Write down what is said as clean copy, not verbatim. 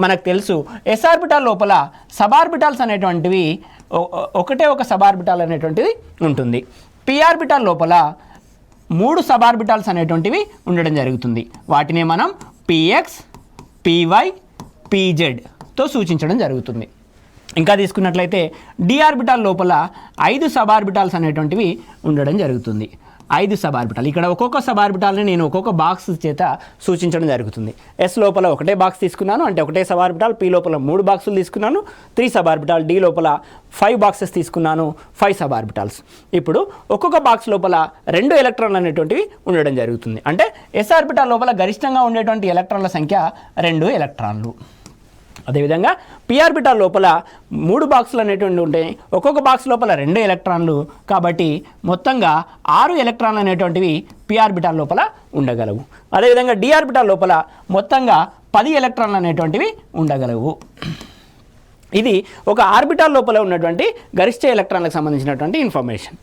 మనకు తెలుసు yes orbital లోపల సబ్ ఆర్బిటాల్స్ అనేటువంటివి ఒకటే ఒక సబ్ ఆర్బిటాల్ అనేటువంటిది ఉంటుంది. పి ఆర్బిటాల్ లోపల 3 సబ్ ఆర్బిటాల్స్ అనేటువంటివి ఉండడం జరుగుతుంది. వాటినే మనం పిఎక్స్, పివై, పిజెడ్తో సూచించడం జరుగుతుంది. ఇంకా తీసుకున్నట్లయితే డి ఆర్బిటాల్ లోపల 5 సబ్ ఆర్బిటాల్స్ అనేటువంటివి ఉండడం జరుగుతుంది. 5 సబ్ ఆర్బిటాల్. ఇక్కడ ఒక్కొక్క సబ్ ఆర్బిటాల్ని నేను ఒక్కొక్క బాక్స్ చేత సూచించడం జరుగుతుంది. ఎస్ లోపల ఒకటే బాక్స్ తీసుకున్నాను, అంటే ఒకటే సబ్ ఆర్బిటాల్. పి లోపల 3 బాక్సులు తీసుకున్నాను, 3 సబ్ ఆర్బిటాల్. డి లోపల 5 బాక్సెస్ తీసుకున్నాను, 5 సబ్ ఆర్బిటాల్స్. ఇప్పుడు ఒక్కొక్క బాక్స్ లోపల 2 ఎలక్ట్రాన్లు అనేటువంటివి ఉండడం జరుగుతుంది. అంటే ఎస్ ఆర్బిటాల్ లోపల గరిష్టంగా ఉండేటువంటి ఎలక్ట్రాన్ల సంఖ్య 2 ఎలక్ట్రాన్లు. అదేవిధంగా పి ఆర్బిటాల్ లోపల 3 బాక్సులు అనేటువంటి ఉంటాయి. ఒక్కొక్క బాక్స్ లోపల 2 ఎలక్ట్రాన్లు, కాబట్టి మొత్తంగా 6 ఎలక్ట్రాన్లు అనేటువంటివి పి ఆర్బిటాల్ లోపల ఉండగలవు. అదేవిధంగా డి ఆర్బిటాల్ లోపల మొత్తంగా 10 ఎలక్ట్రాన్లు అనేటువంటివి ఉండగలవు. ఇది ఒక ఆర్బిటాల్ లోపల ఉన్నటువంటి గరిష్ట ఎలక్ట్రాన్లకు సంబంధించినటువంటి ఇన్ఫర్మేషన్.